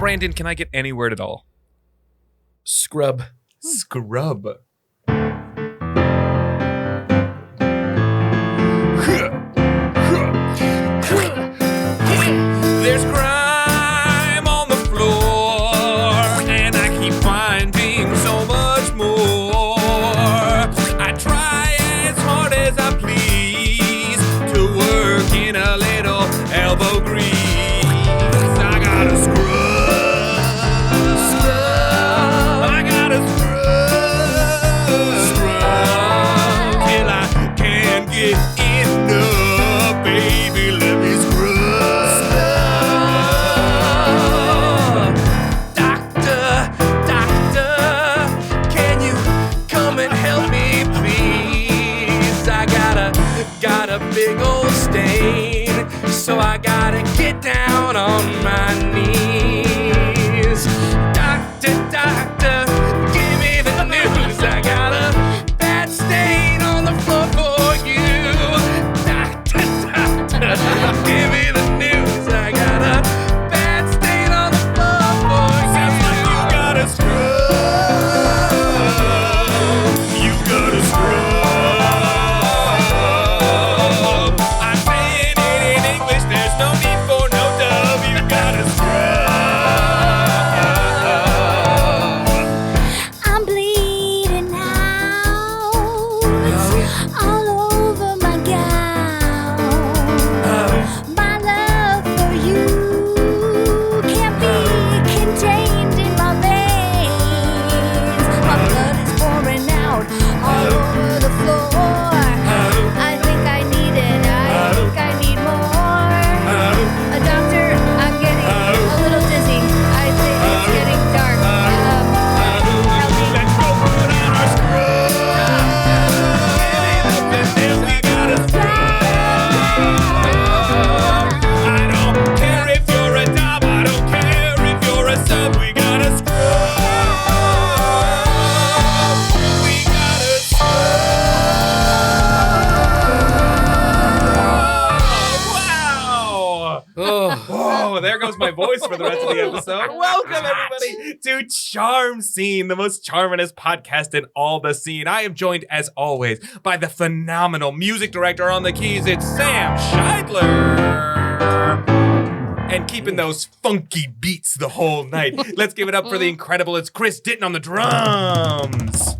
Brandon, can I get any word at all? Scrub. Scrub. There's crime on the floor, and I keep finding so much more. I try as hard as I please to work in a little elbow grease. I gotta scrub. I gotta scrub till I can't get enough, baby. Let me scrub. Got a big old stain, so I gotta get down on my knees. Doctor, doctor, give me the news. I got a bad stain on the floor for you. Doctor, doctor, give me the news. I got a bad stain on the floor for you. Sounds like you gotta scrub. You gotta scrub. No need for no dub, you gotta scrub. I'm bleeding out all over my gown. My love for you can't be contained in my veins. My blood is pouring out all over the floor. I think I need it, I think I need more. A doctor, I'm getting a little dizzy. I think it's getting dark. Help me. Let's go put on our scrub. We gotta scrub. I don't care if you're a dom, I don't care if you're a sub. We gotta scrub. We gotta scrub. Wow. Oh, there goes my voice for the rest of the episode. Welcome, everybody, to Charm Scene, the most charmingest podcast in all the scene. I am joined, as always, by the phenomenal music director on the keys. It's Sam Scheidler. And keeping those funky beats the whole night. Let's give it up for the incredible. It's Chris Ditton on the drums.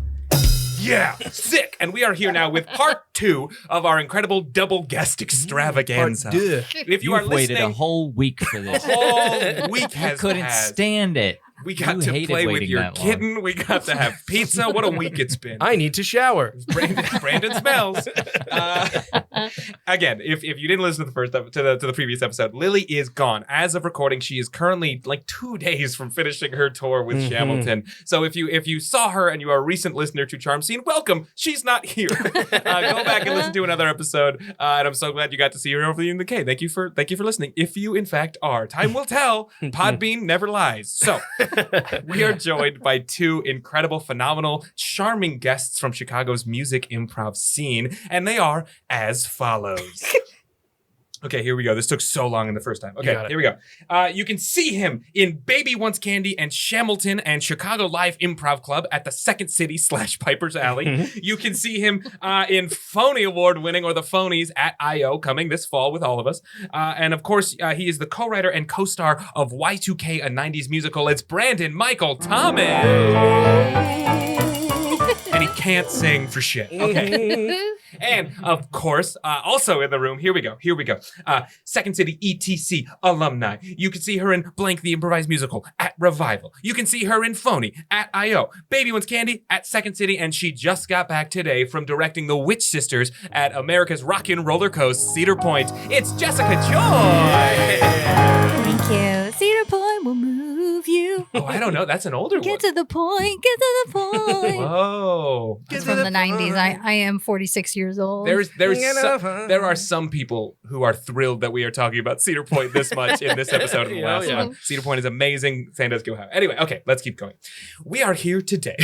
Yeah, sick. And we are here now with part 2 of our incredible double guest extravaganza. If you are You've waited listening, a whole week for this. a whole week has couldn't passed. stand it. We got You to hated play with waiting your that long. kitten. We got to have pizza. What a week it's been. I need to shower. Brandon smells. Again, if you didn't listen to the first to the previous episode, Lily is gone. As of recording, she is currently like 2 days from finishing her tour with Hamilton. So if you saw her and you are a recent listener to Charm Scene, welcome. She's not here. Go back and listen to another episode. And I'm so glad you got to see her over in the K. Thank you for listening. If you in fact are, time will tell. Podbean never lies. So we are joined by 2 incredible, phenomenal, charming guests from Chicago's music improv scene, and they are as follows. Okay, here we go. This took so long in the first time. Okay, here we go. You can see him in Baby Wants Candy and Shamilton and Chicago Live Improv Club at the Second City / Piper's Alley. You can see him in Phony Award winning or the Phonies at I.O. coming this fall with all of us. And of course, he is the co-writer and co-star of Y2K, a 90s musical. It's Brandon Michael Thomas. And he can't sing for shit. Okay. And of course, also in the room, here we go. Second City ETC alumni. You can see her in Blank the Improvised Musical at Revival. You can see her in Phony at I.O. Baby Wants Candy at Second City, and she just got back today from directing The Witch Sisters at America's Rockin' Roller Coast, Cedar Point. It's Jessica Joy! Thank you. Cedar Point will move you. Oh, I don't know. That's an older one. Get to the point. Whoa. It's from the 90s. I am 46 years old. There are some people who are thrilled that we are talking about Cedar Point this much in this episode and the last one. Cedar Point is amazing. Sandusky, Ohio. Anyway, okay, let's keep going. We are here today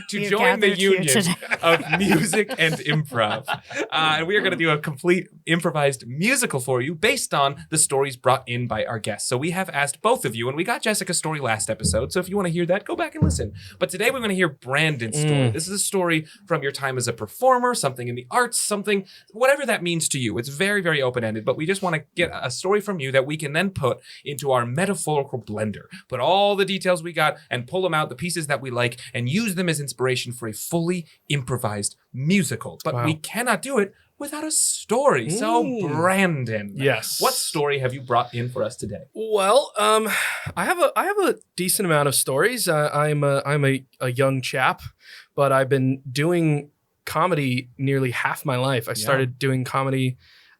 to We've join the gathered here union today. of music and improv. And we are going to do a complete improvised musical for you based on the stories brought in by our guests. So we have asked both of you, and we got Jessica's story last episode. So if you want to hear that, go back and listen. But today we're going to hear Brandon's story. This is a story from your time as a performer, something in the arts, something, whatever that means to you. It's very, very open-ended, but we just want to get a story from you that we can then put into our metaphorical blender. Put all the details we got and pull them out, the pieces that we like, and use them as inspiration for a fully improvised musical. But we cannot do it without a story. So, Brandon, Yes. what story have you brought in for us today? Well, I have a decent amount of stories. I'm a young chap, but I've been doing comedy nearly half my life. I started doing comedy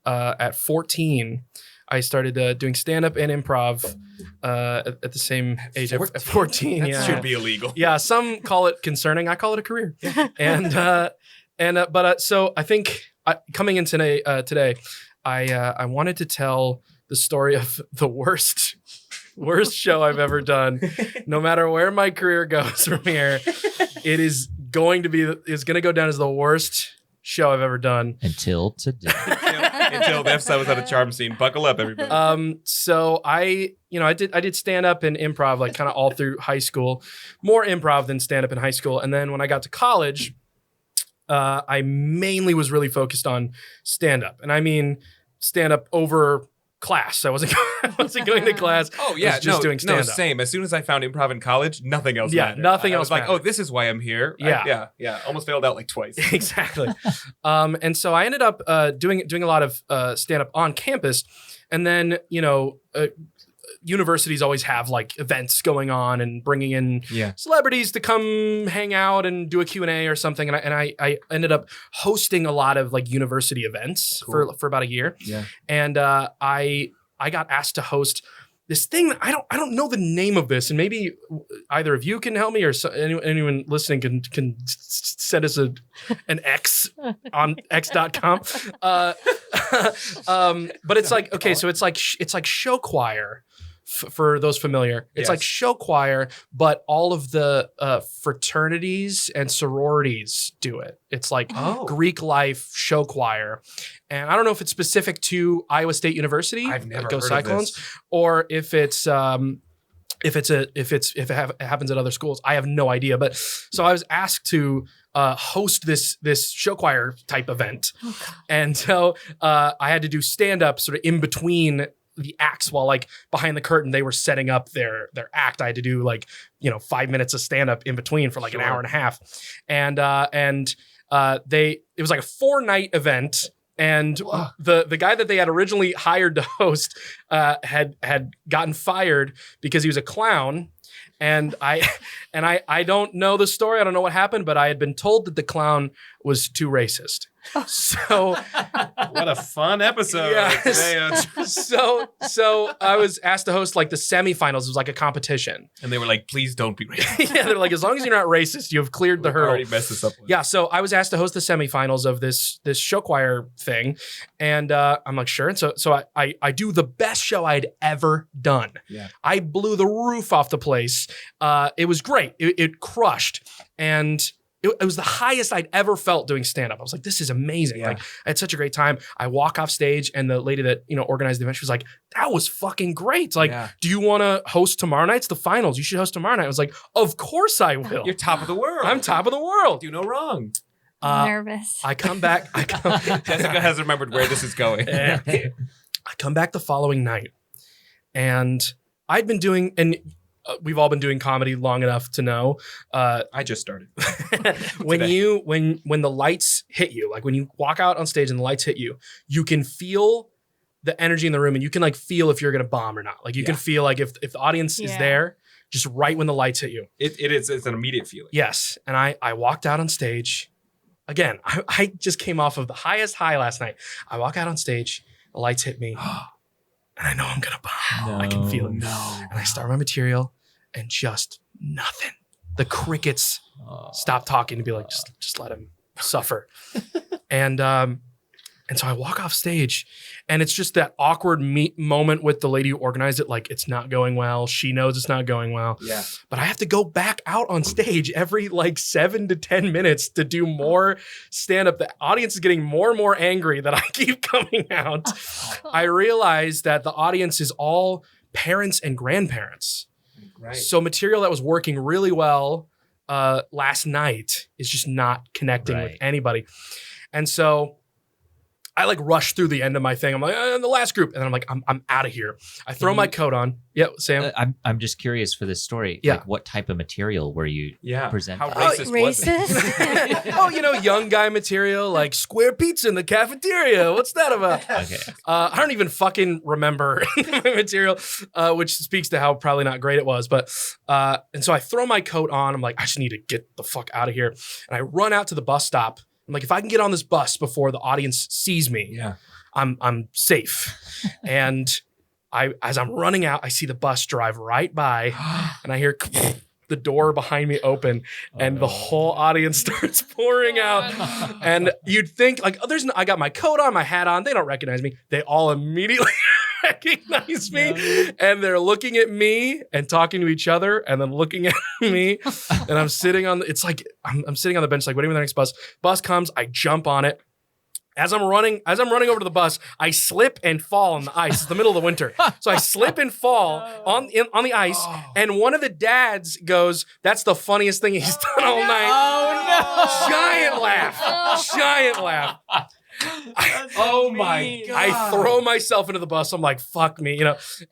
at 14. I started doing stand-up and improv at the same age at 14. That should be illegal. Yeah, some call it concerning. I call it a career. So I think coming in today, I wanted to tell the story of the worst show I've ever done. No matter where my career goes from here, it is going to go down as the worst show I've ever done until today. Until the episode was at a charm scene. Buckle up, everybody. So I did stand up and improv like kind of all through high school, more improv than stand up in high school. And then when I got to college, I mainly was really focused on stand up. And I mean stand up over class. I wasn't going to class. Oh yeah, I was just doing stand up. No, same. As soon as I found improv in college, nothing else mattered. Nothing I else was like, mattered. oh, this is why I'm here. Yeah. Almost failed out like twice. Exactly. And so I ended up doing a lot of stand up on campus, and then universities always have like events going on and bringing in celebrities to come hang out and do a Q&A or something. And I ended up hosting a lot of like university events for about a year. Yeah. And I got asked to host this thing that I don't know the name of this, and maybe either of you can help me or anyone listening can send us an X on x.com. But it's like, okay, so it's like show choir. For those familiar, it's like show choir, but all of the fraternities and sororities do it. It's like Greek life show choir, and I don't know if it's specific to Iowa State University. I've never Go heard Cyclones, of this. or if it happens at other schools. I have no idea. But so I was asked to host this show choir type event, and so I had to do stand up sort of in between the acts while like behind the curtain they were setting up their act. I had to do 5 minutes of stand up in between for like an hour and a half, and it was like a 4-night event. And the guy that they had originally hired to host had gotten fired because he was a clown. And I don't know the story. I don't know what happened, but I had been told that the clown was too racist. So what a fun episode. So I was asked to host like the semifinals. It was like a competition. And they were like, please don't be racist. Yeah, they're like, as long as you're not racist, you have cleared the hurdle. Already messed this up. Yeah, so I was asked to host the semifinals of this show choir thing. And I'm like, sure. And so I do the best show I'd ever done. Yeah. I blew the roof off the place. It was great. It crushed. And it was the highest I'd ever felt doing stand-up. I was like, this is amazing. Like, I had such a great time. I walk off stage and the lady that, organized the event, she was like, that was fucking great. Like, do you want to host tomorrow night? It's the finals. You should host tomorrow night. I was like, of course I will. You're top of the world. I'm top of the world. Do no wrong. Nervous. I come back. Jessica has remembered where this is going. I come back the following night, and I'd been doing, and we've all been doing comedy long enough to know. I just started. when the lights hit you, like when you walk out on stage and the lights hit you, you can feel the energy in the room, and you can like feel if you're gonna bomb or not. Like you can feel like if the audience is there, just right when the lights hit you. It's an immediate feeling. Yes, and I walked out on stage. Again, I just came off of the highest high last night. I walk out on stage, the lights hit me, and I know I'm gonna bomb. I can feel it. No. And I start my material, and just nothing. The crickets stop talking to be like, just let him suffer. And And so I walk off stage, and it's just that awkward moment with the lady who organized it. Like, it's not going well. She knows it's not going well. Yeah. But I have to go back out on stage every like 7 to 10 minutes to do more stand-up. The audience is getting more and more angry that I keep coming out. I realize that the audience is all parents and grandparents. Right. So material that was working really well last night is just not connecting with anybody. And so I like rush through the end of my thing. I'm like, the last group. And then I'm like, I'm out of here. I throw my coat on. Yeah, Sam. I'm just curious for this story. Yeah. Like, what type of material were you presenting? How racist was it? Oh, young guy material, like square pizza in the cafeteria. What's that about? Okay. I don't even fucking remember my material, which speaks to how probably not great it was. But and so I throw my coat on. I'm like, I just need to get the fuck out of here. And I run out to the bus stop. I'm like, if I can get on this bus before the audience sees me, I'm safe. And as I'm running out, I see the bus drive right by, and I hear the door behind me open, and the whole audience starts pouring out. And you'd think like, I got my coat on, my hat on. They don't recognize me. They all immediately recognize me, and they're looking at me and talking to each other, and then looking at me. And I'm sitting on. It's like I'm sitting on the bench, like waiting for the next bus. Bus comes, I jump on it. As I'm running over to the bus, I slip and fall on the ice. It's the middle of the winter. So I slip and fall on the ice, and one of the dads goes, "That's the funniest thing he's done all night." Oh, no. Giant laugh. Oh my God. I throw myself into the bus. I'm like, fuck me,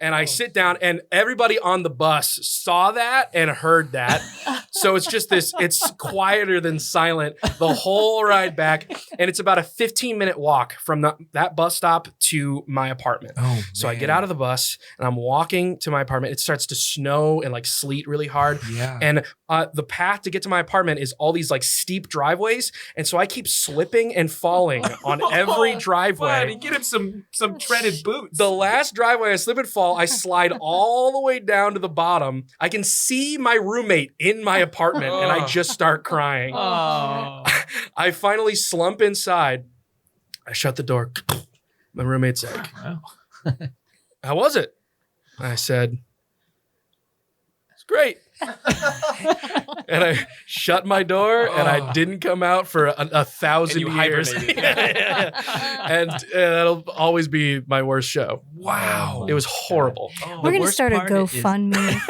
and I sit down, and everybody on the bus saw that and heard that. So it's just it's quieter than silent the whole ride back. And it's about a 15-minute walk from that bus stop to my apartment. Oh, so I get out of the bus and I'm walking to my apartment. It starts to snow and like sleet really hard. Yeah. And the path to get to my apartment is all these like steep driveways. And so I keep slipping and falling on every driveway. Buddy, get him some treaded boots. The last driveway, I slip and fall. I slide all the way down to the bottom. I can see my roommate in my apartment, and I just start crying. Oh. I finally slump inside. I shut the door. My roommate's like, Wow. "How was it?" I said, "It's great." And I shut my door, and I didn't come out for a 1,000 And you years. hibernated. And that'll always be my worst show. Wow. It was horrible. We're gonna worst start a part is- GoFundMe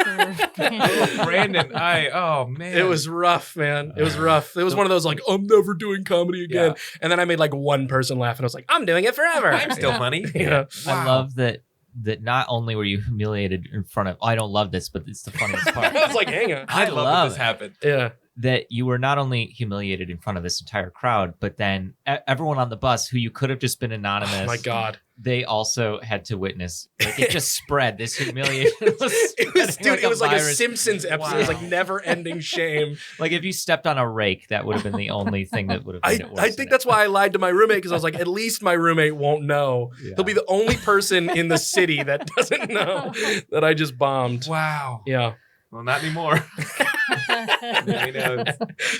for Brandon, oh man. It was rough, man. It was rough. It was one of those like, I'm never doing comedy again. And then I made like one person laugh, and I was like, I'm doing it forever. I'm still funny. Yeah. I love that not only were you humiliated in front of, I don't love this, but it's the funniest part. I was like, hang on. I love that love this it. happened. Yeah. That you were not only humiliated in front of this entire crowd, but then everyone on the bus who you could have just been anonymous. Oh my God. They also had to witness. Like, it just spread. This humiliation was It was like a virus. Simpsons episode. It was like never ending shame. Like, if you stepped on a rake, that would have been the only thing that would have made it worse. I think that's why I lied to my roommate, because I was like, at least my roommate won't know. Yeah. He'll be the only person in the city that doesn't know that I just bombed. Wow. Yeah. Well, not anymore. Nobody knows.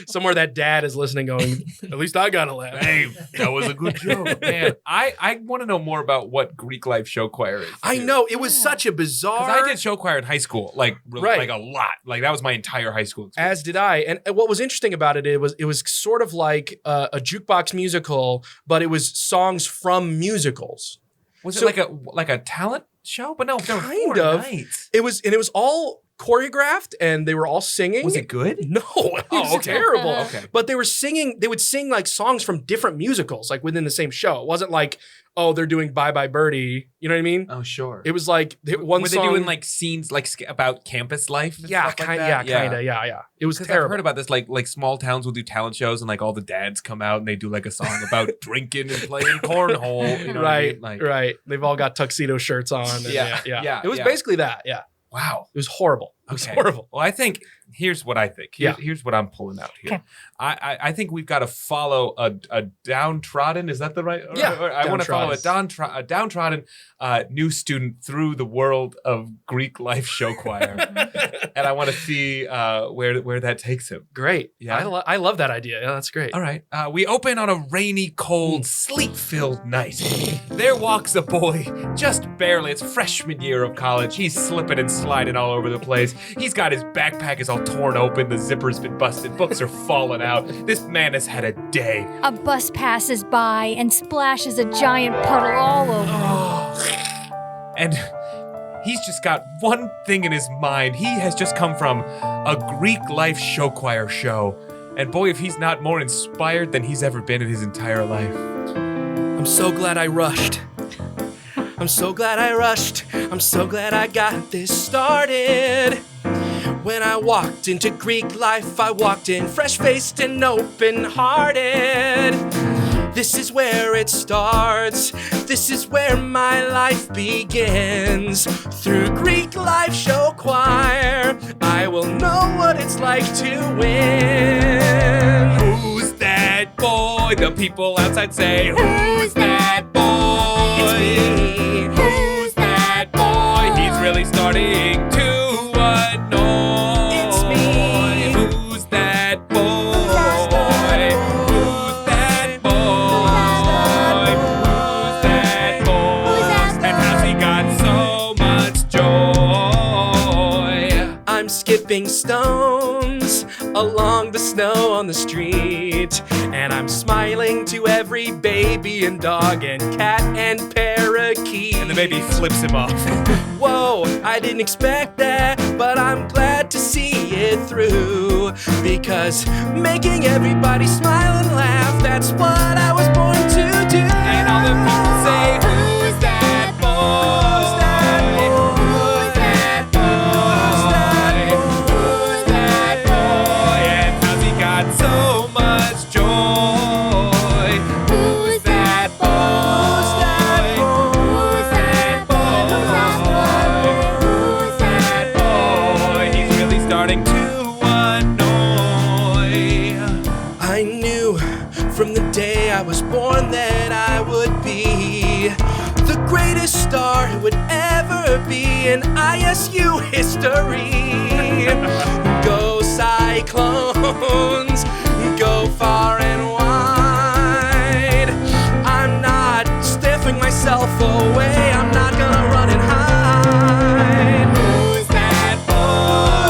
Somewhere that dad is listening going, at least I got a laugh. Hey, that was a good joke. Man, I want to know more about what Greek life show choir is. I know. It was such a bizarre. Because I did show choir in high school, like really, Right. like a lot. Like that was my entire high school experience. As did I. And what was interesting about it was sort of like a jukebox musical, but it was songs from musicals. Was so- it like a talent show? But no, there were Kind 4 of. nights. It was all choreographed, and they were all singing. Was it good? No, it was okay. terrible. Okay. But they would sing like songs from different musicals, like within the same show. It wasn't like, oh, they're doing Bye Bye Birdie. You know what I mean? Oh, sure. It was like one Were song. they doing like scenes like about campus life? And yeah, stuff like kind that? of, yeah. It was 'Cause terrible. I've heard about this, like small towns will do talent shows, and like all the dads come out and they do like a song about drinking and playing cornhole. You know what I right, mean? Like, right. They've all got tuxedo shirts on. And Yeah, yeah, It was yeah. basically that. Yeah, wow. it was horrible. It's Okay. horrible. Well, I think here's what I think. Here's what I'm pulling out here. Okay. I think we've got to follow a downtrodden. Is that the right? Yeah, I want to follow a downtrodden. downtrodden new student through the world of Greek life show choir, and I want to see where that takes him. Great. Yeah. I love that idea. Yeah, that's great. All right. We open on a rainy, cold, sleet-filled night. There walks a boy, just barely. It's freshman year of college. He's slipping and sliding all over the place. He's got his backpack is all torn open. The zipper's been busted. Books are falling out. This man has had a day. A bus passes by and splashes a giant puddle all over. And he's just got one thing in his mind. He has just come from a Greek life show choir show. And boy, if he's not more inspired than he's ever been in his entire life. I'm so glad I rushed. I'm so glad I rushed. I'm so glad I got this started. When I walked into Greek life, I walked in fresh-faced and open-hearted. This is where it starts. This is where my life begins. Through Greek life show choir, I will know what it's like to win. Who's that boy? The people outside say, who's that boy? It's me. Who's that boy? He's really starting to annoy. It's me. Who's that boy? Who's that boy? Who's that boy? And how's he got so much joy? I'm skipping stones along the snow on the street, and I'm smiling to every baby and dog and cat and parakeet. And the baby flips him off. Whoa, I didn't expect that, but I'm glad to see it through, because making everybody smile and laugh, that's what I was born to do. And all the people say, who's that boy? Who's that boy? Who's that boy? And how's he got so much joy? Who's that boy? Who's that boy? He's really starting to annoy. I knew from the day I was born that I would be the greatest star who would ever be in ISU history. Go Cyclones, go far and wide. I'm not stiffing myself away, I'm not gonna run and hide. Who's that boy?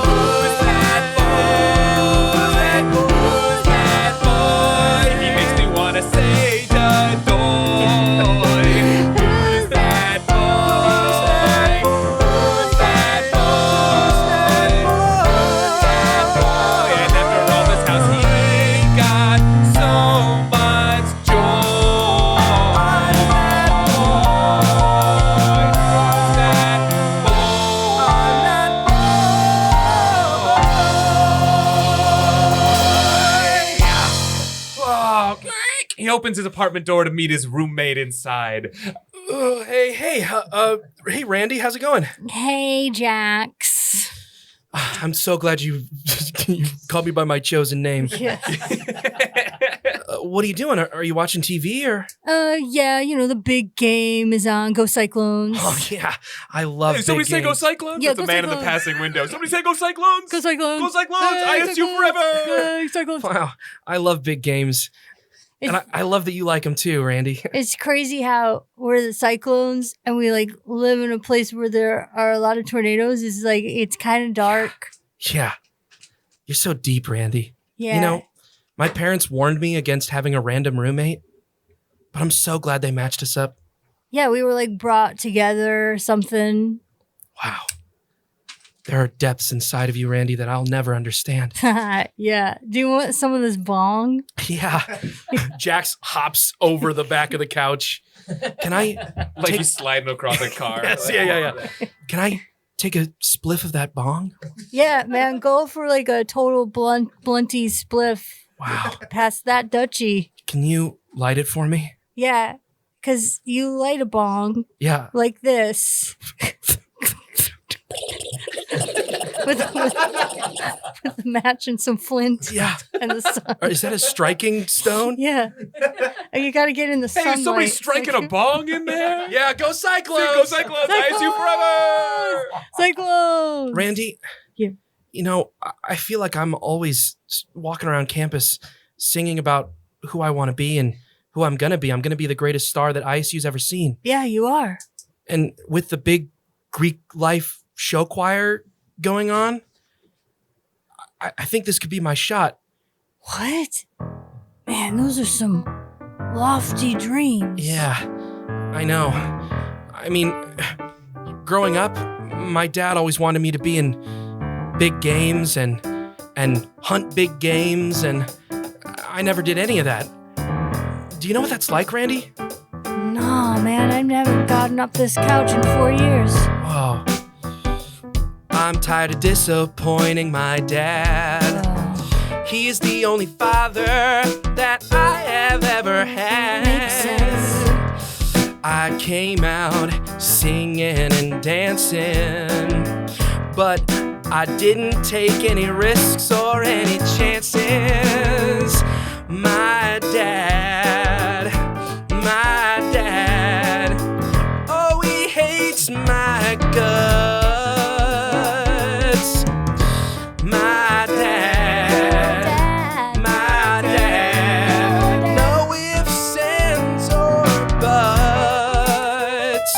Who's that boy? Who's that boy? He makes me wanna say the doy. Who's that boy? Who's that boy? Who's that boy? And after all this, how's he got so much joy? Who's that boy? Oh, he opens his apartment door to meet his roommate inside. Hey, Randy, how's it going? Hey, Jax. I'm so glad you called me by my chosen name. Yeah. What are you doing? Are you watching TV or? Yeah, you know, the big game is on. Go Cyclones. Oh yeah, I love. Hey, somebody big say go games. Cyclones? Yeah, That's a go man in the Cyclones. passing window. Somebody say go Cyclones? Go Cyclones. Go Cyclones! ISU forever! Go Cyclones. Wow, I love big games, and I love that you like them too, Randy. It's crazy how we're the Cyclones and we like live in a place where there are a lot of tornadoes. It's like, it's kind of dark. Yeah, you're so deep, Randy. Yeah. You know, my parents warned me against having a random roommate, but I'm so glad they matched us up. Yeah, we were like brought together or something. Wow. There are depths inside of you, Randy, that I'll never understand. Yeah. Do you want some of this bong? Yeah. Jax hops over the back of the couch. Can I Like take... he's sliding across a car. Yes, yeah. Can I take a spliff of that bong? Yeah, man. Go for like a total blunty spliff. Wow. Past that Dutchie. Can you light it for me? Yeah. Because you light a bong Yeah. like this. with the match and some flint. Yeah. And the sun. Or is that a striking stone? Yeah. Oh, you got to get in the Hey, sunlight. is somebody striking a bong in there? Yeah, go Cyclones! Go Cyclones! Ice you forever! Cyclone. Randy, Yeah. you know, I feel like I'm always walking around campus singing about who I want to be and who I'm going to be. I'm going to be the greatest star that ISU's ever seen. Yeah, you are. And with the big Greek life show choir going on, I think this could be my shot. What? Man, those are some lofty dreams. Yeah, I know. I mean, growing up, my dad always wanted me to be in big games and hunt big games, and I never did any of that. Do you know what that's like, Randy? Nah, man, I've never gotten up this couch in 4 years. Whoa. I'm tired of disappointing my dad. He is the only father that I have ever had. Makes sense. I came out singing and dancing, but I didn't take any risks or any chances. My dad, oh, he hates my guts. My dad, no ifs, ands, or buts.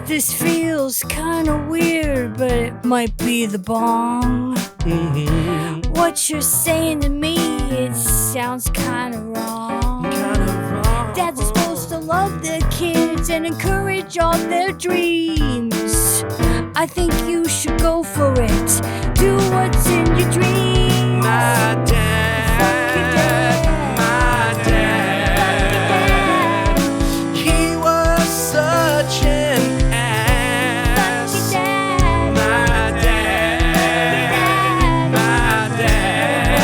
This feels kinda weird, but it might be the bong. Mm-hmm. What you're saying to me, it sounds kinda wrong. Kind of wrong. Dads are supposed to love their kids and encourage all their dreams. I think you should go for it. Do what's in your dreams. My dad, my dad, he was such an ass. My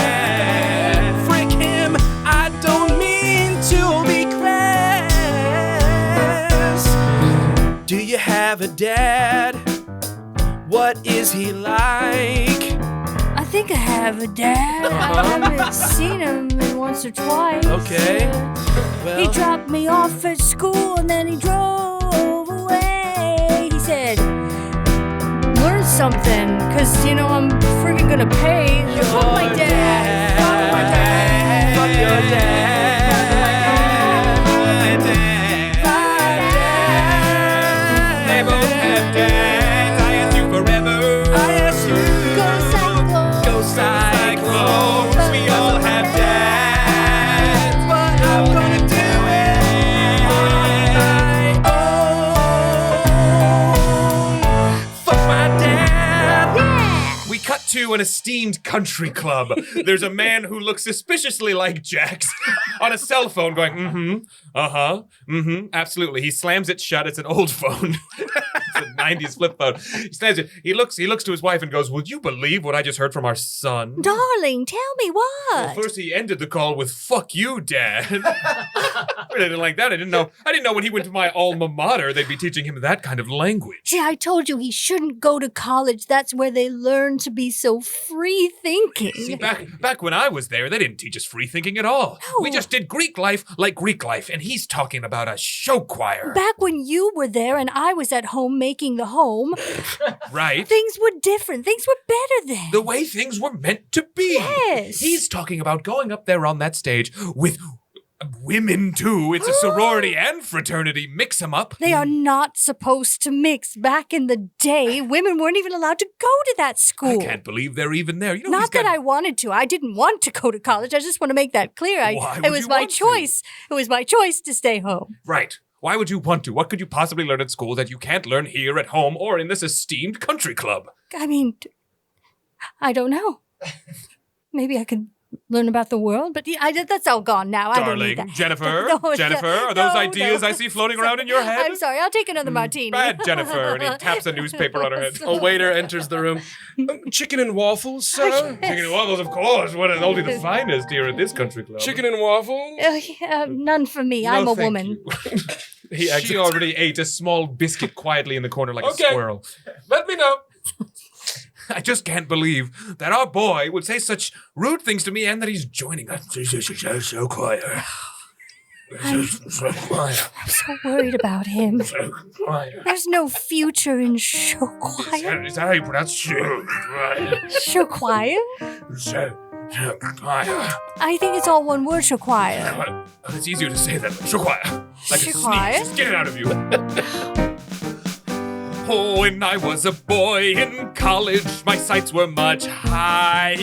dad, frick him, I don't mean to be crass. Do you have a dad? What is he like? I think I have a dad. I haven't seen him in once or twice. Okay. He Well, dropped me off at school and then he drove away. He said, learn something, cause you know I'm freaking gonna pay. Fuck my dad. Fuck my dad. fuck your dad. They both have dads. I ask you forever. I ask you. Go Cyclones. Go Cyclones. We all have dads. But I'm gonna do it on my own. Fuck my dad. We cut to an esteemed country club. There's a man who looks suspiciously like Jax on a cell phone going, absolutely. He slams it shut. It's an old phone. It's a 90s flip phone. He slams it. He looks to his wife and goes, will you believe what I just heard from our son? Darling, tell me what? Well, first he ended the call with "fuck you, Dad." I didn't like that. I didn't know when he went to my alma mater they'd be teaching him that kind of language. See, I told you he shouldn't go to college. That's where they learn to be so free thinking. See, back when I was there, they didn't teach us free thinking at all. No. We just did Greek life like Greek life, and he's talking about a show choir. Back when you were there and I was at home making the home, Right? things were different. Things were better then. The way things were meant to be. Yes. He's talking about going up there on that stage with women too. It's a sorority and fraternity. Mix them up. They are not supposed to mix. Back in the day, women weren't even allowed to go to that school. I can't believe they're even there. You know, Not that I wanted to. I didn't want to go to college. I just want to make that clear. Why It would was you my want to? choice. It was my choice to stay home. Right. Why would you want to? What could you possibly learn at school that you can't learn here at home or in this esteemed country club? I mean, I don't know. Maybe I could learn about the world, but that's all gone now. I don't need Darling, that. Jennifer, No, Jennifer, are those no, ideas no. I see floating around in your head? I'm sorry. I'll take another martini. Bad Jennifer, and he taps a newspaper on her head. A waiter enters the room. Chicken and waffles, sir? Chicken and waffles, of course. What is only the finest here at this country club? Chicken and waffles? None for me. No, I'm a thank woman. you. He exits. She already ate a small biscuit quietly in the corner like Okay. a squirrel. Let me know. I just can't believe that our boy would say such rude things to me and that he's joining us. So quiet. I'm so worried about him. There's no future in show choir. Is that how you pronounce show? Show choir? I think it's all one word, show choir. It's easier to say than show quiet. Like a Quiet? sneeze. Just get it out of you. Oh, when I was a boy in college, my sights were much higher.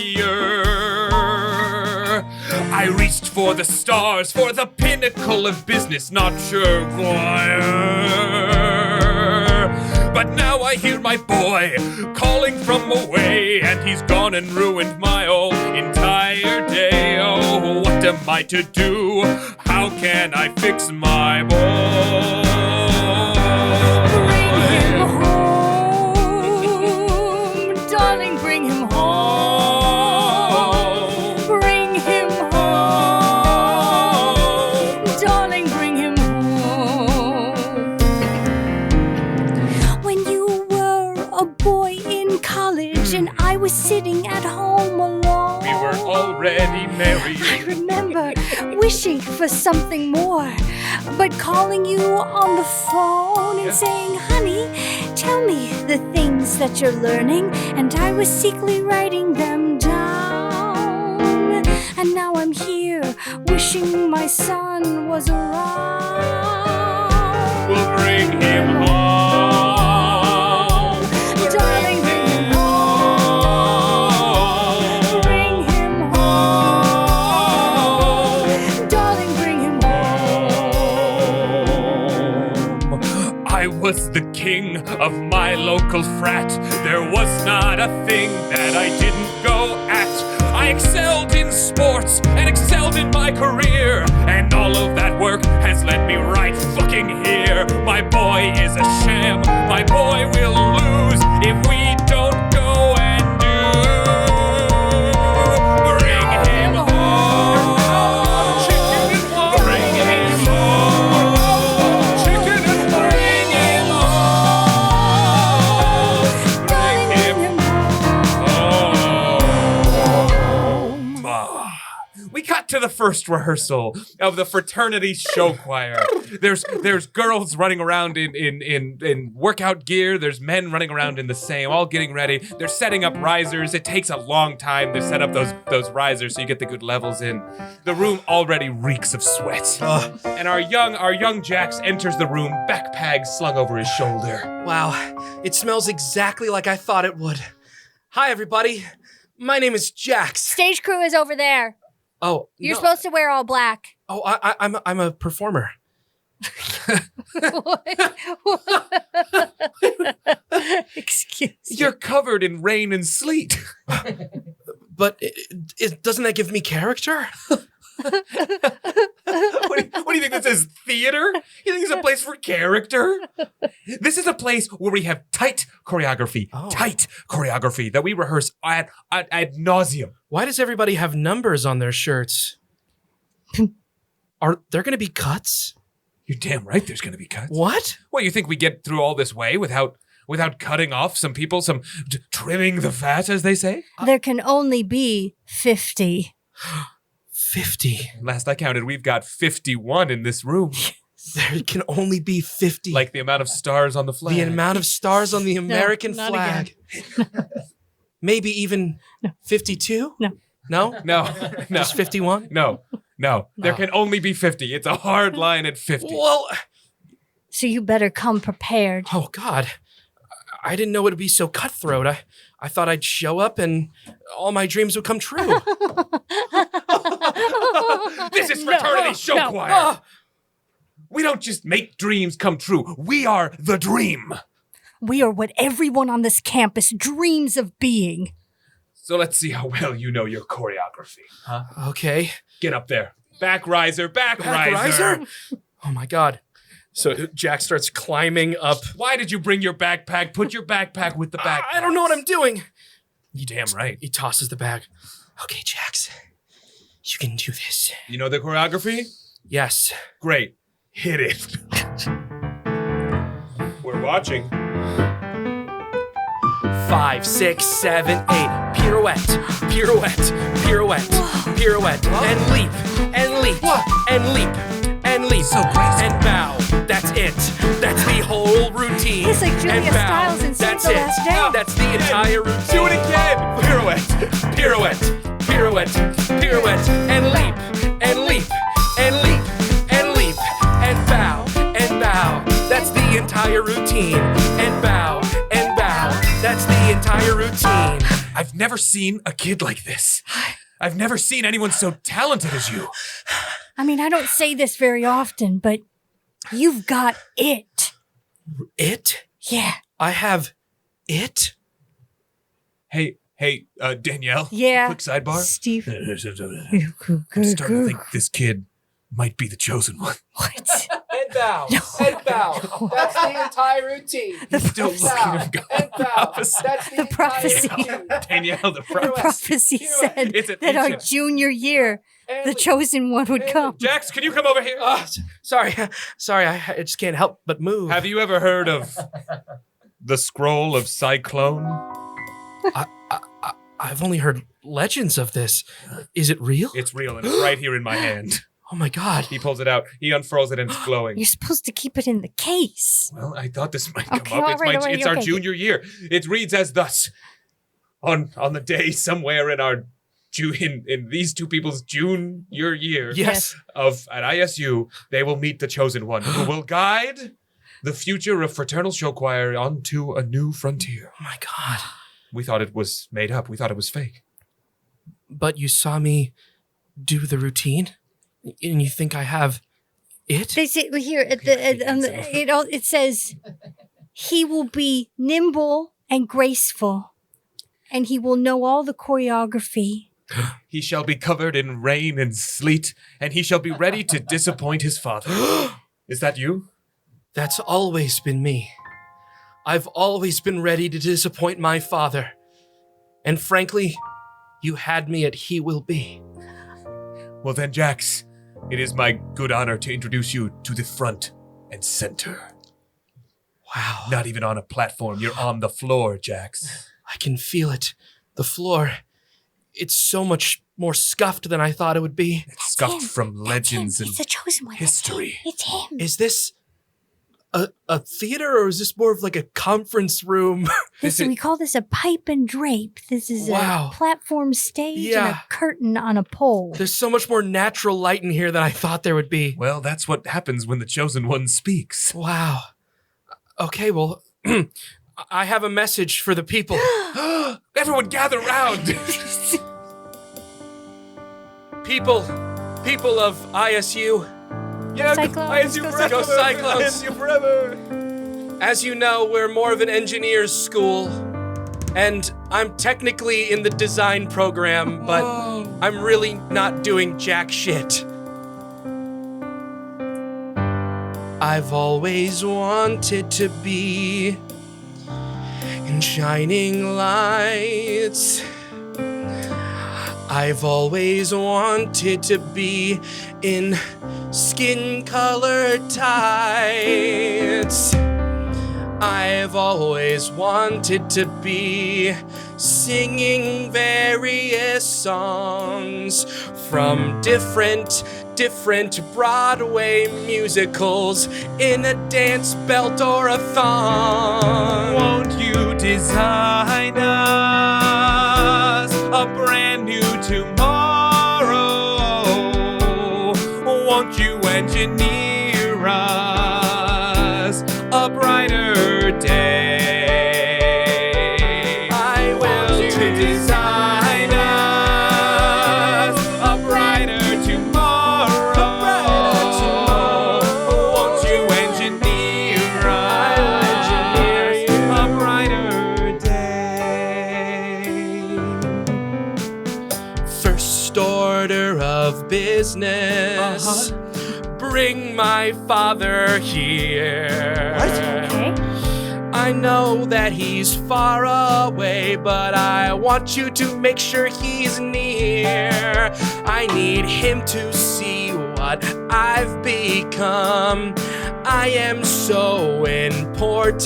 I reached for the stars, for the pinnacle of business, not show choir. But now I hear my boy calling from away, and he's gone and ruined my whole entire day. Oh, what am I to do? How can I fix my boy? Darling, bring him home. Bring him home. Darling, bring him home. When you were a boy in college and I was sitting at home alone, We were already married. I remember wishing for something more, but calling you on the phone and saying, honey, tell me the things that you're learning, and I was secretly writing them down. And now I'm here wishing my son was around. We'll bring him home. Darling, bring him home. Bring him home. Darling, bring him home. I was the king of my local frat. There was not a thing that I didn't go at. I excelled in sports and excelled in my career, and all of that work has led me right fucking here. My boy is a sham. My boy will lose if we don't go and do. Bring him home. Chicken and water. Bring him home. Chicken and bring him home. Bring him home. We cut to the first rehearsal of the fraternity show choir. There's girls running around in workout gear. There's men running around in the same, all getting ready. They're setting up risers. It takes a long time to set up those risers so you get the good levels in. The room already reeks of sweat. And our young Jax enters the room, backpack slung over his shoulder. Wow, it smells exactly like I thought it would. Hi, everybody. My name is Jax. Stage crew is over there. Oh, You're no. supposed to wear all black. Oh, I'm a performer. Excuse me. You're covered in rain and sleet. But doesn't that give me character? What do you think this is, theater? You think it's a place for character? This is a place where we have tight choreography that we rehearse ad nauseum. Why does everybody have numbers on their shirts? Are there going to be cuts? You're damn right there's going to be cuts. What? What, you think we get through all this way without cutting off some people, trimming the fat, as they say? There can only be 50. 50. Last I counted, we've got 51 in this room. There can only be 50. Like the amount of stars on the flag. the amount of stars on the American not flag. Maybe even 52? No. No? No. Just 51? No. There can only be 50. It's a hard line at 50. Well, So you better come prepared. oh God. I didn't know it would be so cutthroat. I thought I'd show up and all my dreams would come true. This is fraternity show choir. Ah! We don't just make dreams come true. We are the dream. We are what everyone on this campus dreams of being. So let's see how well you know your choreography. Huh? Okay. Get up there. Back riser, back Back riser. riser? Oh my God. So Jack starts climbing up. Why did you bring your backpack? Put your backpack with the backpack. I don't know what I'm doing. You damn right. He tosses the bag. Okay, Jax. You can do this. You know the choreography? Yes. Great. Hit it. We're watching. 5, 5, 6, 7, 8. Pirouette, pirouette, pirouette, pirouette, and leap, and leap, and leap, and leap, So graceful. and bow. That's it. That's the whole routine. It's like Julia and bow. Stiles in Save That's the it. Last Day. That's the entire routine. Do it again. Pirouette. Pirouette, pirouette, pirouette, and leap, and leap, and leap, and leap, and bow, and bow. That's the entire routine. And bow, and bow. That's the entire routine. I've never seen a kid like this. I've never seen anyone so talented as you. I mean, I don't say this very often, but you've got it. It? Yeah. I have it? Hey, Danielle. Yeah. Quick sidebar. Steve. I'm starting to think this kid might be the chosen one. What? And bow, and bow. That's the entire routine. Don't look at him. And bow. Prophecy. That's the The prophecy. Danielle, the The prophecy. prophecy said It's an that our ancient- junior year, the chosen one would come. Jax, can you come over here? Sorry, I just can't help but move. Have you ever heard of the scroll of Cyclone? I've only heard legends of this. Is it real? It's real and it's right here in my hand. Oh my god. He pulls it out. He unfurls it and it's glowing. You're supposed to keep it in the case. Well, I thought this might come Okay, up. all It's, right, my, all right, it's our okay. junior year. It reads as thus. On the day somewhere in our in these two people's junior year Yes. of at ISU, they will meet the chosen one who will guide the future of Fraternal Show Choir onto a new frontier. Oh my god. We thought it was made up. We thought it was fake. But you saw me do the routine? And you think I have it? They say here at it says he will be nimble and graceful, and he will know all the choreography. He shall be covered in rain and sleet, and he shall be ready to disappoint his father. Is that you? That's always been me. I've always been ready to disappoint my father. And frankly, you had me at he will be. Well then, Jax, it is my good honor to introduce you to the front and center. Wow. Not even on a platform. You're on the floor, Jax. I can feel it. The floor. It's so much more scuffed than I thought it would be. It's scuffed him. from legends It's and the chosen one. history. It's him. Is this a theater or is this more of like a conference room? Listen, we call this a pipe and drape. This is Wow. a platform stage and Yeah. a curtain on a pole. There's so much more natural light in here than I thought there would be. Well, that's what happens when the chosen one speaks. Wow. Okay, well, I have a message for the people. Everyone gather round. People of ISU, Yeah, Cyclones, ISU go forever. Go Cyclones. ISU forever. as you know, we're more of an engineer's school, and I'm technically in the design program, but I'm really not doing jack shit. I've always wanted to be in shining lights. I've always wanted to be in skin-colored tights. I've always wanted to be singing various songs from different Broadway musicals in a dance belt or a thong. Won't you design us a brand new tomorrow? Won't you engineer us a brighter day? I will Won't you design us a brighter tomorrow? Won't you engineer us a brighter day? First order of business. Bring my father here. Okay. I know that he's far away, but I want you to make sure he's near. I need him to see what I've become. I am so important,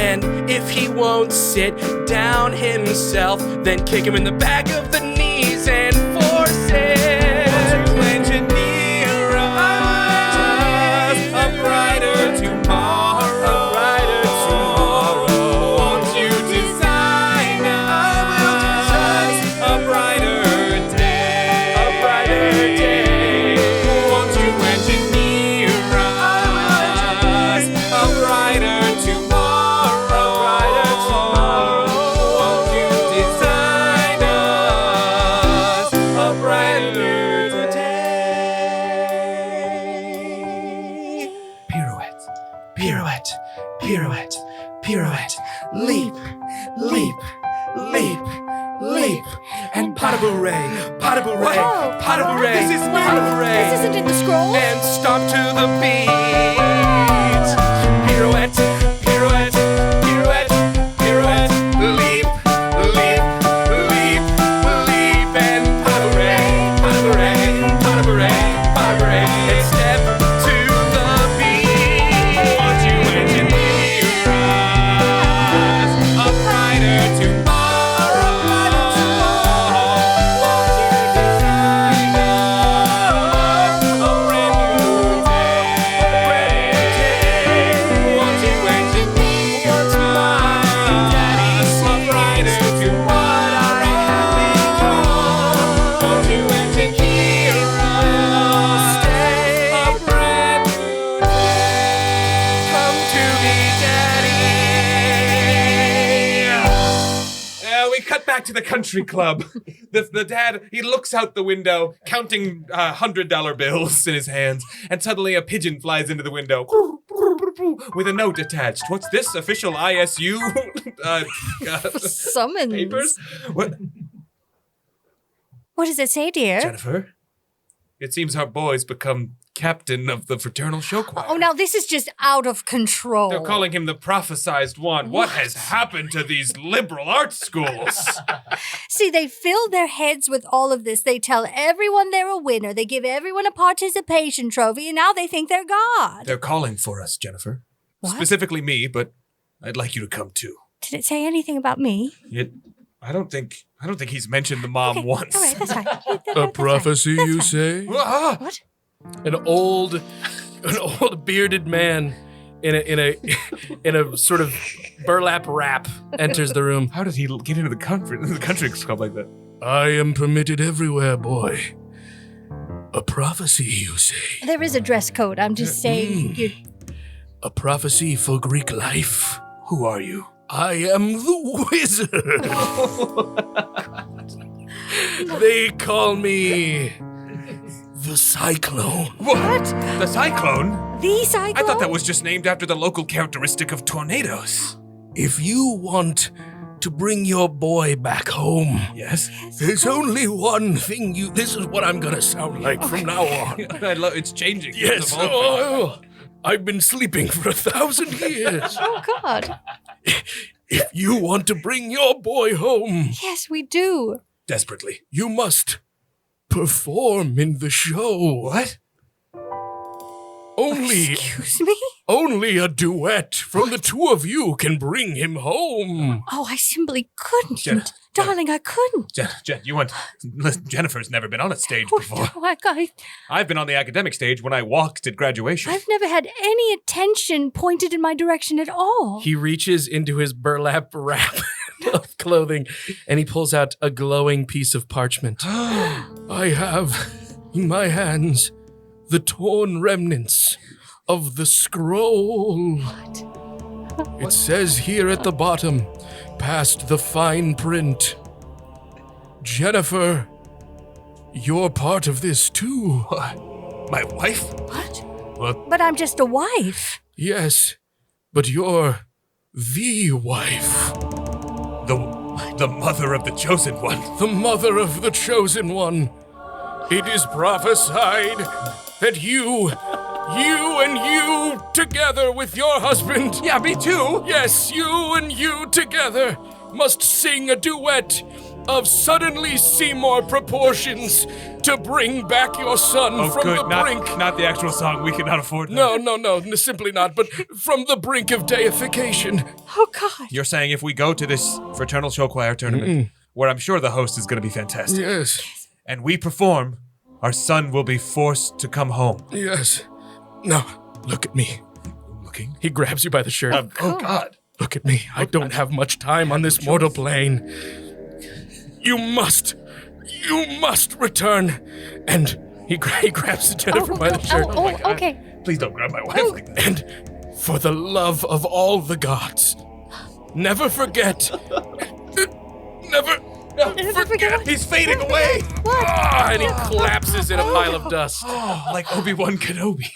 And if he won't sit down himself, then kick him in the back of the knees and force it. To engineer us a brighter tomorrow. A brighter tomorrow. Won't you design us a brighter day? A brighter day. Won't you engineer us a brighter tomorrow? Won't you design us a brighter day? Pirouette, pirouette, pirouette, pirouette, leap, leap, leap, leap, and pas de bourrée, pas de bourrée, Whoa. pas de bourrée, This is pas de This bourrée, isn't in the scroll. and stomp to the beat. Pirouette, pirouette, pirouette, pirouette, leap, leap, leap, leap, and pas de bourrée, pas de bourrée, pas de bourrée, pas de bourrée, and step to the beat. Won't you engineer us a brighter tomorrow? Won't you design us a brand new day? Won't you engineer us a brighter tomorrow? Won't you engineer us a brand new day? Come to me, Daddy. We cut back to the country club. The dad, he looks out the window, counting $100 bills in his hands, and suddenly a pigeon flies into the window with a note attached. What's this? Official ISU Summons. papers? What, What does it say, dear? Jennifer? It seems our boy's become captain of the fraternal show choir. Oh, now this is just out of control. They're calling him the prophesized one. What has happened to these liberal arts schools? See, they fill their heads with all of this. They tell everyone they're a winner. They give everyone a participation trophy, and now they think they're God. They're calling for us, Jennifer. What? Specifically me, but I'd like you to come too. Did it say anything about me? I don't think he's mentioned the mom Okay, once. All right, that's fine. That's A fine. prophecy, That's you fine. say? Ah! What? An old bearded man in a sort of burlap wrap enters the room. How did he get into the country club like that? I am permitted everywhere, boy. A prophecy, you say? There is a dress code. I'm just saying you're... A prophecy for Greek life. Who are you? I am the wizard. They call me the Cyclone. What? The Cyclone? The Cyclone? I thought that was just named after the local characteristic of tornadoes. If you want to bring your boy back home, Yes? there's only one thing you... This is what I'm gonna sound like from now on. I love it's changing. Yes. It's evolving. I've been sleeping for 1,000 years. Oh, God. If you want to bring your boy home, Yes, we do. Desperately. you must perform in the show. What? Excuse me? Only a duet from the two of you can bring him home. Oh, I simply couldn't. Jen, Darling, I couldn't. Jen, you want... Listen, Jennifer's never been on a stage Oh, before. no, I've been on the academic stage when I walked at graduation. I've never had any attention pointed in my direction at all. He reaches into his burlap wrap of clothing and he pulls out a glowing piece of parchment. I have in my hands the torn remnants of the scroll. What? It says here at the bottom, past the fine print, Jennifer, you're part of this too. What? My wife? What? What? But I'm just a wife. Yes, but you're the wife. The mother of the chosen one. The mother of the chosen one. It is prophesied that you and you together with your husband. Yeah, me too. Yes, you and you together must sing a duet of suddenly Seymour proportions to bring back your son from the brink. Not the actual song. We cannot afford that. No, simply not, but from the brink of deification. Oh, God. You're saying if we go to this fraternal show choir tournament, where I'm sure the host is going to be fantastic, Yes, and we perform, our son will be forced to come home. yes. Now, look at me. Looking? He grabs you by the shirt. Oh, God. Look at me. I don't have much time on this mortal plane. You must return. And he grabs Jennifer by the shirt. Okay. Please don't grab my wife like that. And for the love of all the gods, never forget. Never forget. He's fading away. And he collapses in a pile of dust. Oh, like Obi-Wan Kenobi.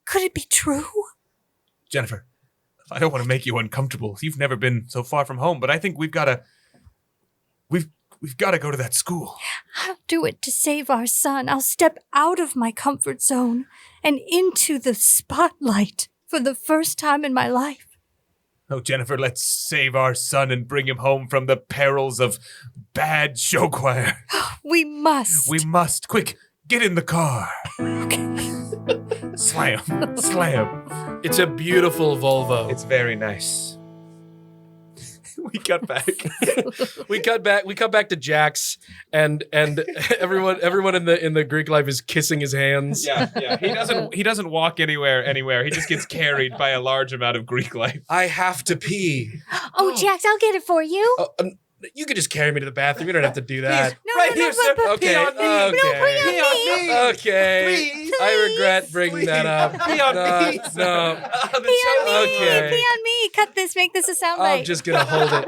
Could it be true? Jennifer, I don't want to make you uncomfortable. You've never been so far from home, but I think we've got to go to that school. I'll do it to save our son. I'll step out of my comfort zone and into the spotlight for the first time in my life. Oh, Jennifer, let's save our son and bring him home from the perils of bad show choir. We must. We must. Quick, get in the car. Slam. It's a beautiful Volvo. It's very nice. We cut back. We cut back to Jax, and everyone in the Greek life is kissing his hands. Yeah. He doesn't walk anywhere. He just gets carried by a large amount of Greek life. I have to pee. Oh, Jax, I'll get it for you. You could just carry me to the bathroom. You don't have to do that. Right here, sir. Okay. Pee on me. Okay. No, pee on me. Okay. Please. I regret bringing that up. Pee on me. No. Pee on me. Okay. Pee on me. Cut this. Make this a soundbite. I'm just gonna hold it.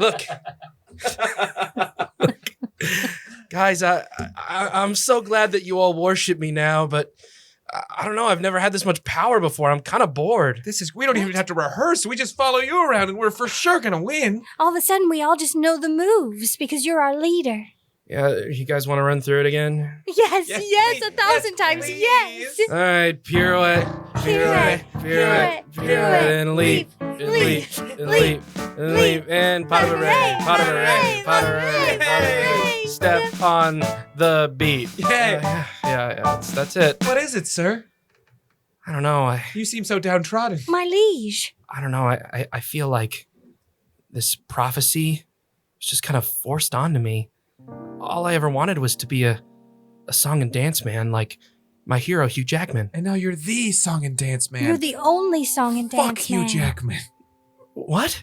Look. Guys, I'm so glad that you all worship me now, but I don't know. I've never had this much power before. I'm kind of bored. We don't even have to rehearse. We just follow you around and we're for sure gonna win. All of a sudden, we all just know the moves because you're our leader. Yeah, you guys want to run through it again? Yes, please. 1,000 times. Please. Yes. All right, pirouette, and leap, and pot of array, step on the beat. Yeah, that's it. What is it, sir? I don't know. You seem so downtrodden. My liege. I don't know. I feel like this prophecy was just kind of forced onto me. All I ever wanted was to be a song and dance man, like my hero Hugh Jackman. And now you're the song and dance man. You're the only song and Fuck dance Hugh man. Jackman. What?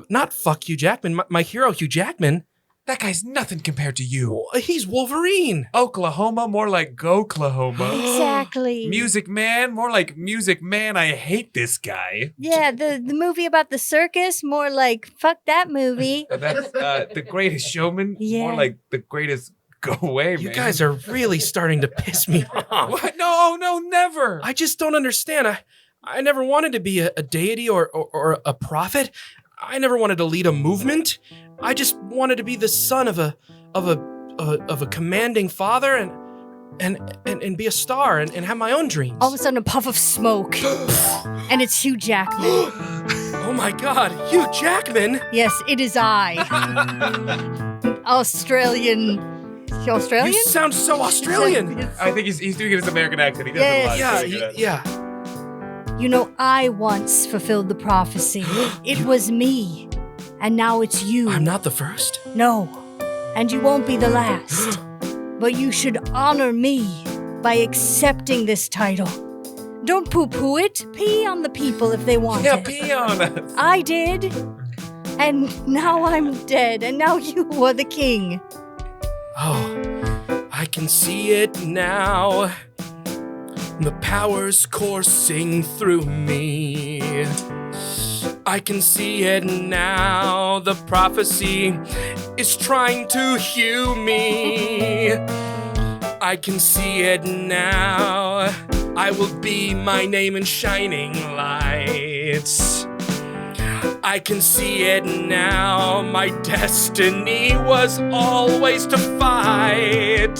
Not fuck Hugh Jackman. My hero Hugh Jackman. That guy's nothing compared to you. He's Wolverine. Oklahoma, more like Go-Klahoma. Exactly. Music Man, more like Music Man. I hate this guy. Yeah, the movie about the circus, more like fuck that movie. That's The Greatest Showman, Yeah. more like The Greatest Go Away, You man. guys are really starting to piss me off. What? No, never. I just don't understand. I never wanted to be a deity or a prophet. I never wanted to lead a movement. I just wanted to be the son of a commanding father and be a star and have my own dreams. All of a sudden, a puff of smoke, and it's Hugh Jackman. Oh my God, Hugh Jackman! Yes, it is I. Australian. You sound so Australian. I think he's doing it as American accent. He doesn't Yes. lie. Yeah. You know, I once fulfilled the prophecy. It was me. And now it's you. I'm not the first. No. And you won't be the last. But you should honor me by accepting this title. Don't poo-poo it. Pee on the people if they want Yeah, it. pee on us. I did. And now I'm dead. And now you are the king. Oh, I can see it now. The power's coursing through me. I can see it now. The prophecy is trying to hew me. I can see it now. I will be my name in shining lights. I can see it now. My destiny was always to fight.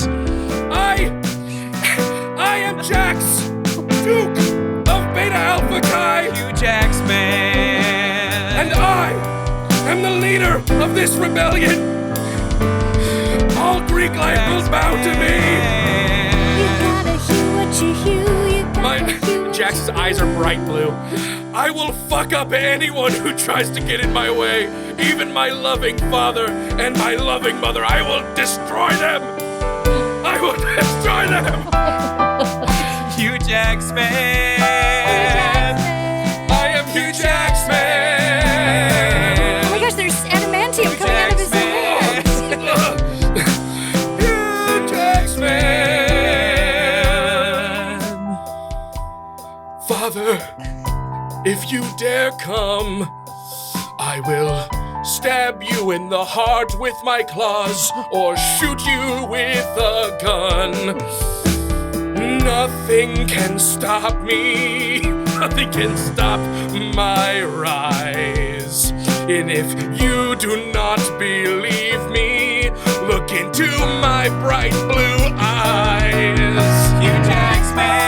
I am Jax, Duke of Beta Alpha Chi. Hugh Jackman. And I am the leader of this rebellion, all Greek life will bow to me. You gotta hear what you hear. You gotta hear what Jax's eyes are bright blue. I will fuck up anyone who tries to get in my way, even my loving father and my loving mother. I will destroy them. I will destroy them. Hugh Jackman. I am Hugh Jackman. Oh my gosh, there's adamantium coming out of his hands. Hugh Jackman. Father, if you dare come, I will stab you in the heart with my claws or shoot you with a gun. Nothing can stop me. Nothing can stop my rise. And if you do not believe me, look into my bright blue eyes. Hugh Jackman.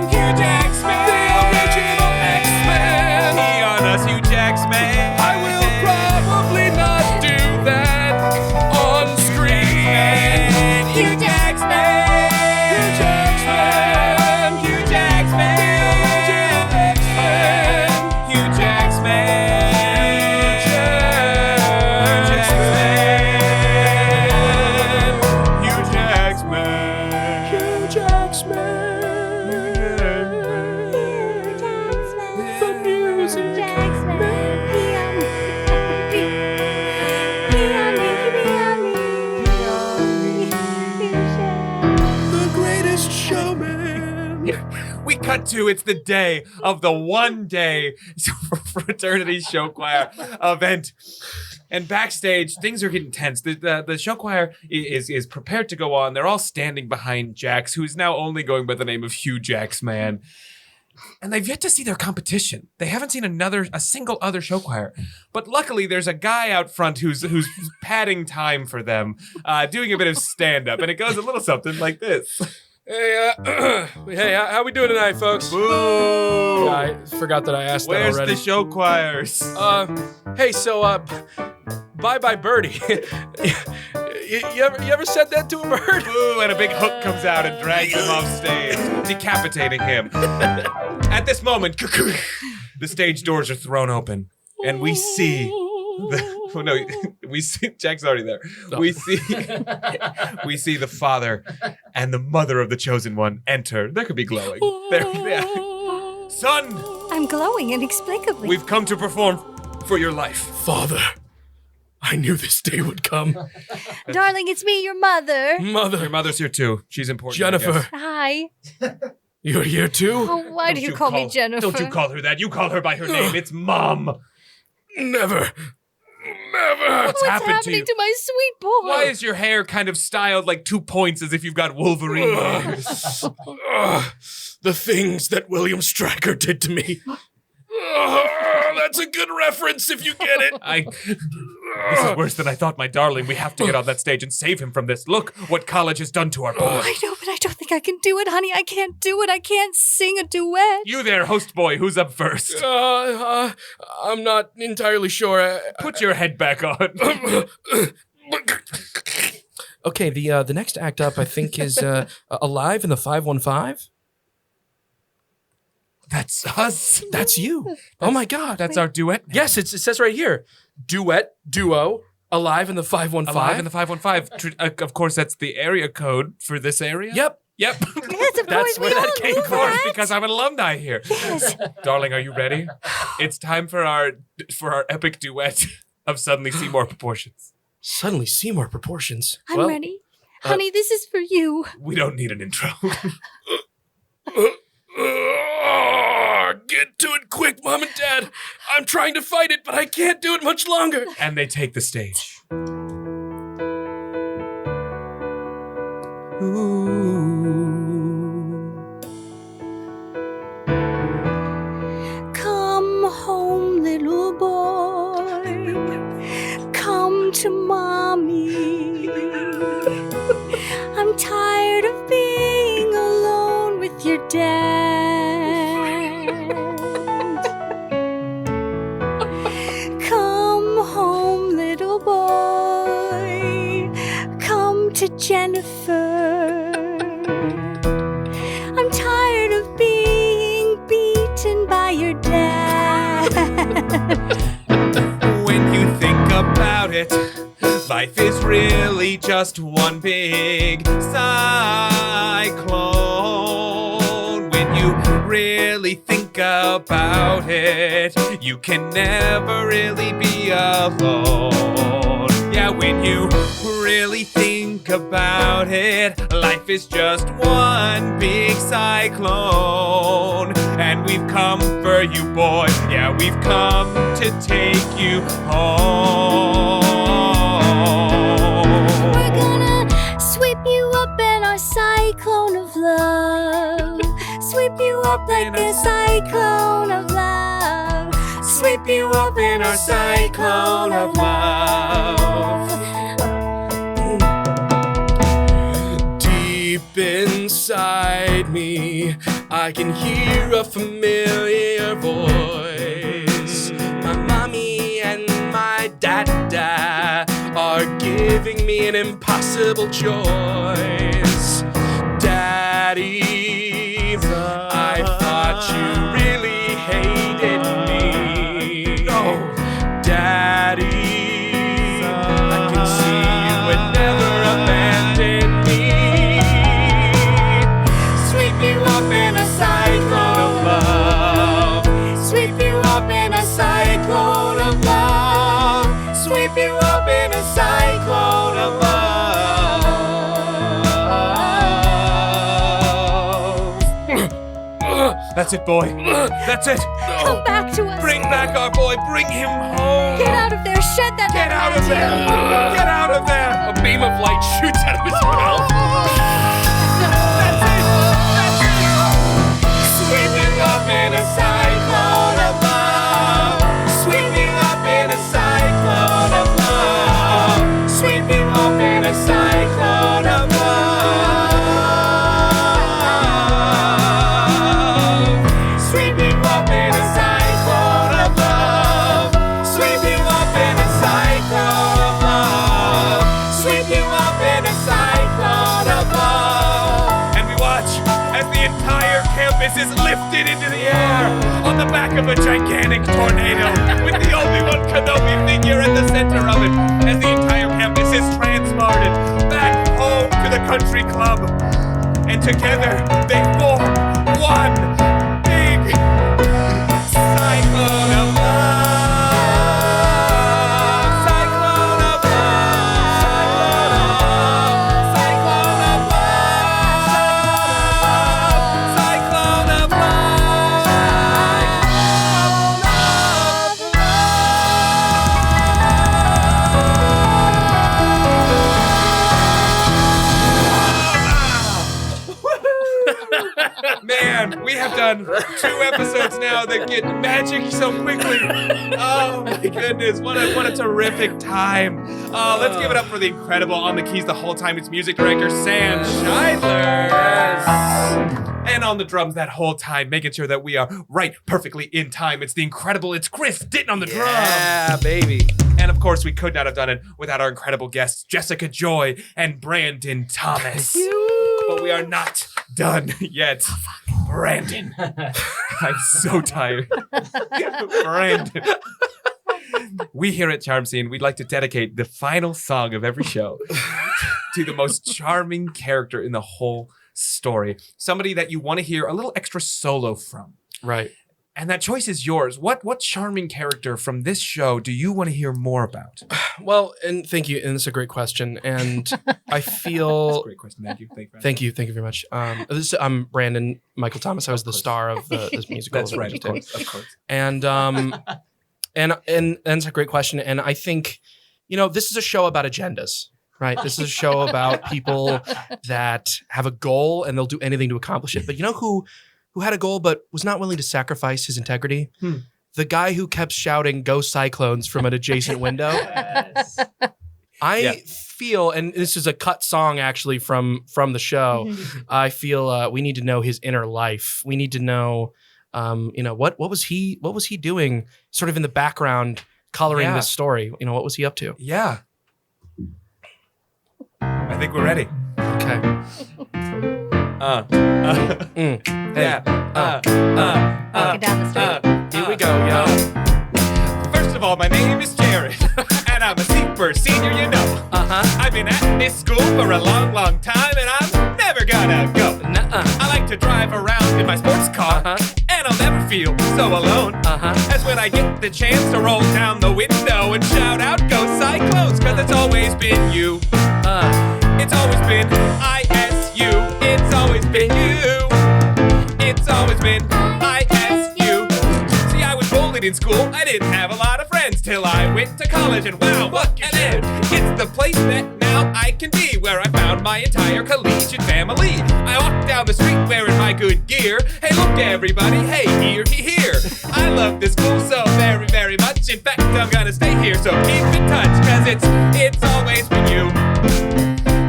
Hugh Jackman. The original X-Men. He on us, Hugh Jackman. I will probably not do that on screen. Hugh Jackman. Hugh Jackman. Hugh Jackman. The original X-Men. Hugh Jackman. Hugh Jackman. Hugh Jackman. The music the greatest showman. We cut to it's the day of the one-day fraternity show choir event. And backstage, things are getting tense. The show choir is prepared to go on. They're all standing behind Jax, who is now only going by the name of Hugh Jackman. And they've yet to see their competition. They haven't seen a single other show choir. But luckily, there's a guy out front who's padding time for them, doing a bit of stand-up. And it goes a little something like this. Hey, hey, how we doing tonight, folks? Boo! I forgot that I asked Where's that already. the show choirs? Hey, so, bye-bye birdie. you ever said that to a bird? Boo, and a big hook comes out and drags him off stage, decapitating him. At this moment, the stage doors are thrown open, and we see we see Jack's already there. No. We see the father and the mother of the chosen one enter. There could be glowing. There. Son, I'm glowing inexplicably. we've come to perform for your life. Father, I knew this day would come. Darling, it's me, your mother. Mother, Your mother's here too. She's important. I Jennifer, guess. Hi. you're here too? Oh, why do you call me Jennifer? Don't you call her that. You call her by her name. It's Mom. Never. What's happened to you? to my sweet boy? Why is your hair kind of styled like 2 points as if you've got Wolverine ears? The things that William Stryker did to me. That's a good reference if you get it. This is worse than I thought, my darling. We have to get on that stage and save him from this. Look what college has done to our boy. I know, but I don't think I can do it, honey. I can't do it. I can't sing a duet. You there, host boy, who's up first? I'm not entirely sure. Put your head back on. Okay, the next act up, I think, is Alive in the 515. That's us. That's you. Oh my God. That's our duet. Yes, it says right here. Duet, duo, Alive in the 515. Alive in the 515. Of course, that's the area code for this area. Yep. Yes, of That's course. where we that all came knew from, that. Because I'm an alumni here. Yes. Darling, are you ready? It's time for our epic duet of Suddenly Seymour Proportions. Suddenly Seymour proportions. I'm ready. Honey, this is for you. We don't need an intro. Get to it quick, Mom and Dad. I'm trying to fight it, but I can't do it much longer. And they take the stage. Come home, little boy. Come to mommy. I'm tired of being alone with your dad. Come I'm tired of being beaten by your dad. When you think about it, life is really just one big cyclone. When you really think about it, you can never really be alone. Yeah, when you really think about it, life is just one big cyclone. And we've come for you, boy. Yeah, we've come to take you home. We're gonna sweep you up in our cyclone of love. Sweep you up like a cyclone of love. Sweep you up in our cyclone of love. Deep inside me, I can hear a familiar voice. My mommy and my dada are giving me an impossible choice. Daddy, I thought you really hated me. No, Daddy, I can see you would never abandon me. Sweep you up in a cyclone of love. Sweep you up in a cyclone of love. Sweep you up in a cyclone of love. That's it, boy. That's it. Come back to us. Bring back our boy. Bring him home. Get out of there. Shed that. Get out of there. Get out of there. A beam of light shoots out of his mouth. That's it. That's it. Sweep you up in a cyclone of love. Sweep you up in a cyclone of love. Sweep you up in a cyclone of love. Sweep you up in a cyclone of love. Sweep you up in a cyclone of love. Sweep you up in a cyclone of love. And we watch as the entire campus is lifted into the air on the back of a gigantic tornado with the only one Kenobi figure at the center of it as the entire campus is transported back home to the country club. And together they form one big cyclone of love. Cyclone of love. Cyclone of love. Cyclone of love. Man, we have done 2 episodes now that get magic so quickly. Oh my goodness, what a terrific time. Let's give it up for the incredible on the keys the whole time. It's music director Sam Scheidler. And on the drums that whole time, making sure that we are right perfectly in time. It's the incredible, it's Chris Ditton on the drums. Yeah, baby. And of course, we could not have done it without our incredible guests, Jessica Joy and Brandon Thomas. But we are not done yet. Brandon. I'm so tired. Brandon. We here at Charm Scene, we'd like to dedicate the final song of every show to the most charming character in the whole story. Somebody that you want to hear a little extra solo from. Right. And that choice is yours. What charming character from this show do you want to hear more about? Well, and thank you. And it's a great question. And I feel... That's a great question. Thank you. Thank you. Thank you very much. I'm Brandon Michael Thomas. I was the star of this musical. That's right. Of course. And it's a great question. And I think, this is a show about agendas, right? This is a show about people that have a goal and they'll do anything to accomplish it. But who had a goal but was not willing to sacrifice his integrity? The guy who kept shouting, "Go Cyclones" from an adjacent window. Yes. I feel, and this is a cut song actually from the show. I feel we need to know his inner life. We need to know, what was he doing, sort of in the background, coloring this story. What was he up to? Yeah. I think we're ready. Okay. Okay. Hey. Walking down the street. Here we go, yo. First of all, my name is Jared, and I'm a super senior, you know. I've been at this school for a long, long time, and I'm never gonna go. I like to drive around in my sports car, and I'll never feel so alone as when I get the chance to roll down the window and shout out, "Go Cyclones!" 'Cause it's always been you. It's always been ISU. It's always been you. It's always been ISU. See, I was bullied in school. I didn't have a lot of friends till I went to college, and wow, look at it. It's the place that now I can be, where I found my entire collegiate family. I walk down the street wearing my good gear. Hey, look everybody, hey, here. I love this school so very, very much. In fact, I'm gonna stay here, so keep in touch, 'cause it's always been you.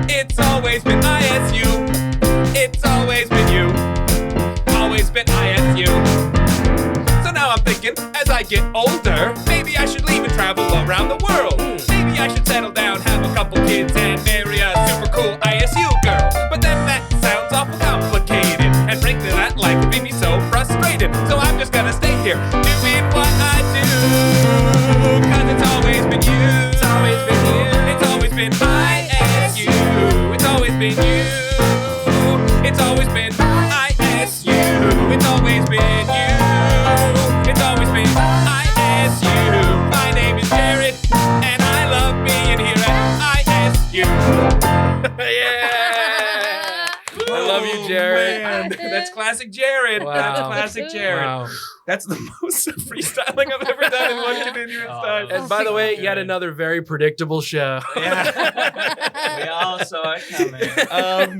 It's always been ISU. It's always been you. Always been ISU. So now I'm thinking, as I get older, maybe I should leave and travel around the world. Maybe I should settle down, have a couple kids, and marry a super cool ISU girl. But then that sounds awful complicated, and frankly that life would make me so frustrated. So I'm just gonna stay here, doing what I do, 'cause it's always been you. It's always been you. It's always been ISU. It's always been you. It's always been ISU. It's always been you. It's always been ISU. My name is Jared, and I love being here at ISU. Yeah. I love you, Jared. Man, that's classic Jared. Wow. That's classic Jared. Wow. That's the most freestyling I've ever done in one continuous time. And by the way, yet another very predictable show. We all saw it coming.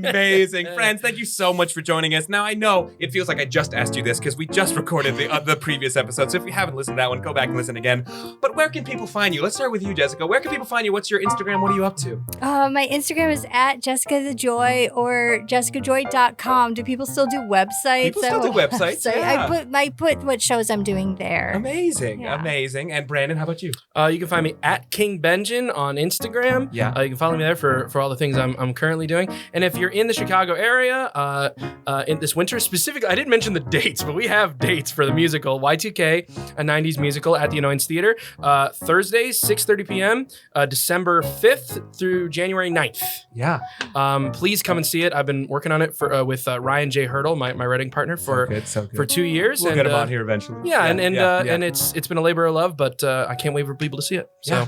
Amazing. Friends, thank you so much for joining us. Now, I know it feels like I just asked you this because we just recorded the previous episode. So if you haven't listened to that one, go back and listen again. But where can people find you? Let's start with you, Jessica. Where can people find you? What's your Instagram? What are you up to? My Instagram is at Jessica the Joy or jessicajoy.com. Do people still do websites? People still do websites, yeah. I put what shows I'm doing there. Amazing. Yeah. Amazing. And Brandon, how about you? You can find me at King Benjin on Instagram. Yeah. You can follow me there for all the things I'm currently doing. And if you're in the Chicago area, in this winter specifically, I didn't mention the dates, but we have dates for the musical Y2K, a 90s musical at the Annoyance Theater. Thursdays, 6:30 p.m., December 5th through January 9th. Yeah. Please come and see it. I've been working on it for with Ryan J. Hurdle, my writing partner, for 2 years. We'll and, get him on here eventually. Yeah, and it's been a labor of love, but I can't wait for people to see it. So. Yeah.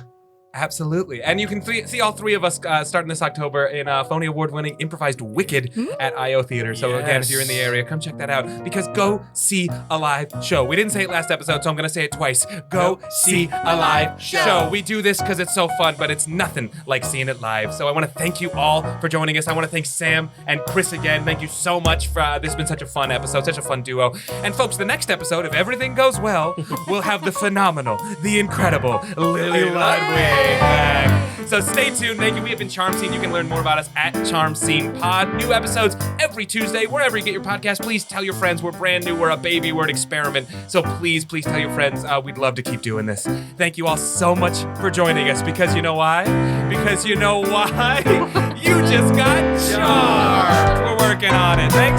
Absolutely. And you can see all three of us starting this October in Phony Award-winning Improvised Wicked at IO Theater. So again, if you're in the area, come check that out, because go see a live show. We didn't say it last episode, so I'm going to say it twice. Go see a live show. We do this because it's so fun, but it's nothing like seeing it live. So I want to thank you all for joining us. I want to thank Sam and Chris again. Thank you so much for this has been such a fun episode, such a fun duo. And folks, the next episode, if everything goes well, we'll have the phenomenal, the incredible Lily Ludwig back. So stay tuned. Thank you. We have been Charm Scene. You can learn more about us at Charm Scene Pod. New episodes every Tuesday, wherever you get your podcast. Please tell your friends. We're brand new. We're a baby. We're an experiment. So please tell your friends. We'd love to keep doing this. Thank you all so much for joining us, because you know why? Because you know why? You just got charmed. We're working on it. Thanks.